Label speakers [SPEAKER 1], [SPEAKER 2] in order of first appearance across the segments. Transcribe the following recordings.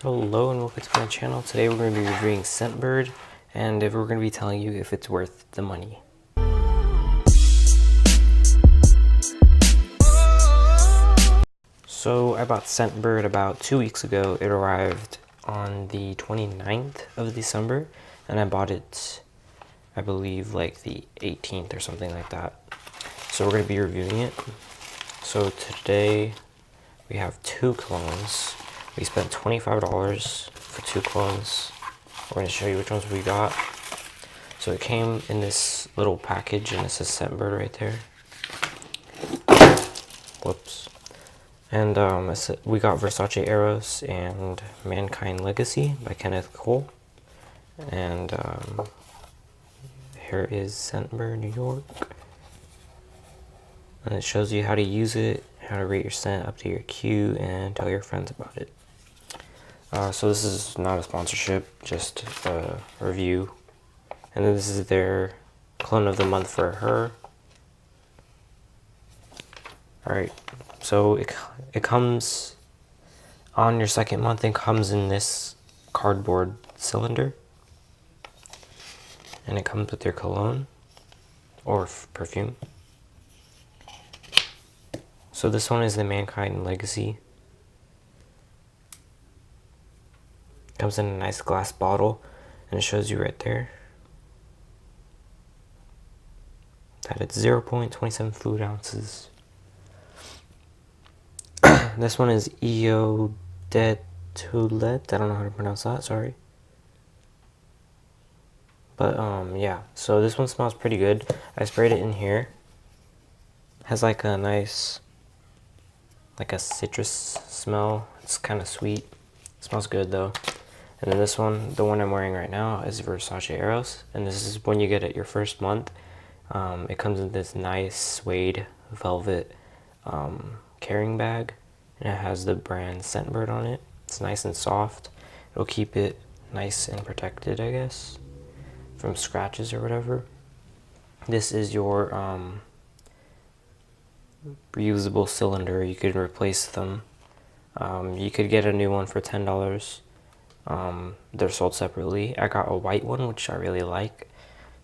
[SPEAKER 1] Hello and welcome to my channel. Today we're going to be reviewing Scentbird and we're going to be telling you if it's worth the money. So I bought Scentbird about 2 weeks ago. It arrived on the 29th of December and I bought it, I believe, like the 18th or something like that. So we're going to be reviewing it. So today we have two colognes. We spent $25 for two colognes. We're going to show you which ones we got. So it came in this little package and it says Scentbird right there. Whoops. And we got Versace Eros and Mankind Legacy by Kenneth Cole. And here is Scentbird New York. And it shows you how to use it, how to rate your scent up to your Q, and tell your friends about it. So this is not a sponsorship, just a review. And then this is their cologne of the month for her. Alright, so it comes on your second month and comes in this cardboard cylinder. And it comes with your cologne or perfume. So this one is the Mankind Legacy. Comes in a nice glass bottle, and it shows you right there that it's 0.27 fluid ounces. This one is Eau de Toilette. I don't know how to pronounce that, sorry. But yeah, so this one smells pretty good. I sprayed it in here. Has like a nice, like a citrus smell. It's kind of sweet. It smells good though. And then this one, the one I'm wearing right now, is Versace Eros. And this is when you get it your first month. It comes in this nice suede velvet carrying bag. And it has the brand Scentbird on it. It's nice and soft. It'll keep it nice and protected, I guess, from scratches or whatever. This is your reusable cylinder. You could replace them. You could get a new one for $10. They're sold separately. I got a white one, which I really like.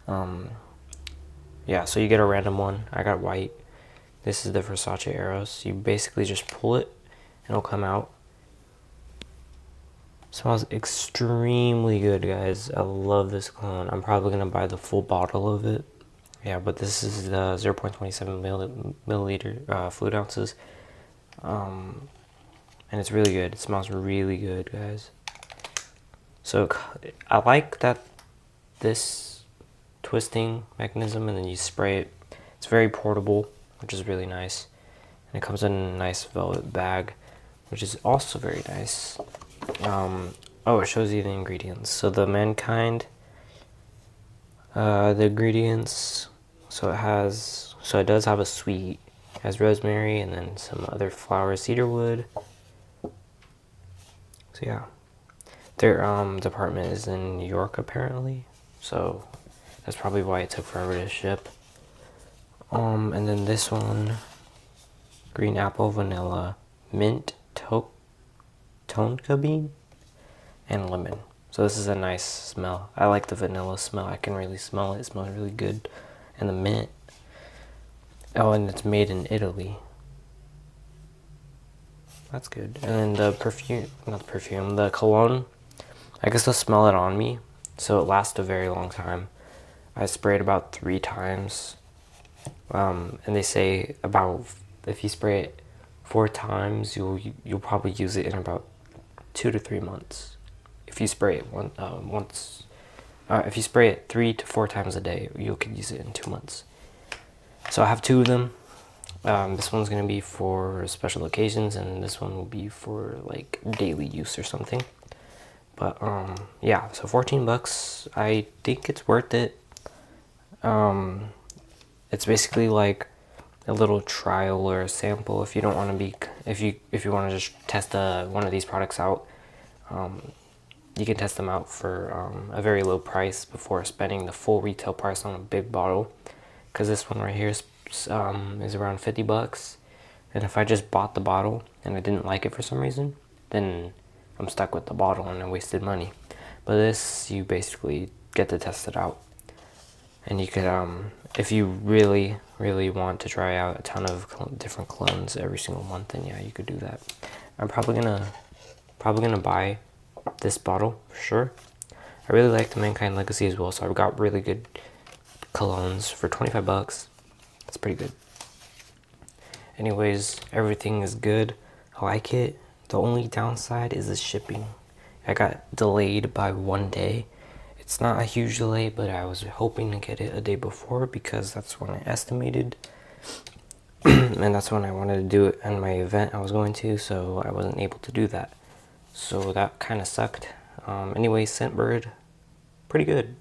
[SPEAKER 1] Yeah, so you get a random one. I got white. This is the Versace Eros. You basically just pull it and it'll come out. Smells extremely good, guys. I love this cologne. I'm probably gonna buy the full bottle of it. Yeah, but this is the 0.27 milliliter fluid ounces. And it's really good. It smells really good, guys. So I like that this twisting mechanism, and then you spray it. It's very portable, which is really nice. And it comes in a nice velvet bag, which is also very nice. Oh, it shows you the ingredients. So the Mankind, the ingredients, so it does have a sweet. It has rosemary and then some other flowers, cedarwood. So yeah. Their department is in New York apparently, so that's probably why it took forever to ship. And then this one, green apple, vanilla, mint, tonka bean, and lemon. So this is a nice smell. I like the vanilla smell. I can really smell it. It smells really good. And the mint. Oh, and it's made in Italy. That's good. And then the perfume, not the perfume, the cologne. I guess they'll smell it on me, so it lasts a very long time. I sprayed about 3 times, and they say about if you spray it 4 times, you'll probably use it in about 2 to 3 months. If you spray it if you spray it 3 to 4 times a day, you could use it in 2 months. So I have 2 of them. This one's gonna be for special occasions, and this one will be for like daily use or something. But yeah, so 14 bucks. I think it's worth it. It's basically like a little trial or a sample. If you don't want to be, if you want to just test one of these products out, you can test them out for a very low price before spending the full retail price on a big bottle. Because this one right here is around 50 bucks. And if I just bought the bottle and I didn't like it for some reason, then I'm stuck with the bottle and I wasted money. But this, you basically get to test it out. And you could, if you really, really want to try out a ton of different colognes every single month, then yeah, you could do that. I'm probably gonna buy this bottle for sure. I really like the Mankind Legacy as well, so I've got really good colognes for 25 bucks. That's pretty good. Anyways, everything is good. I like it. The only downside is the shipping. I got delayed by 1 day. It's not a huge delay, but I was hoping to get it a day before because that's when I estimated. And that's when I wanted to do it in my event I was going to, so I wasn't able to do that. So that kind of sucked. Anyway, Scentbird, pretty good.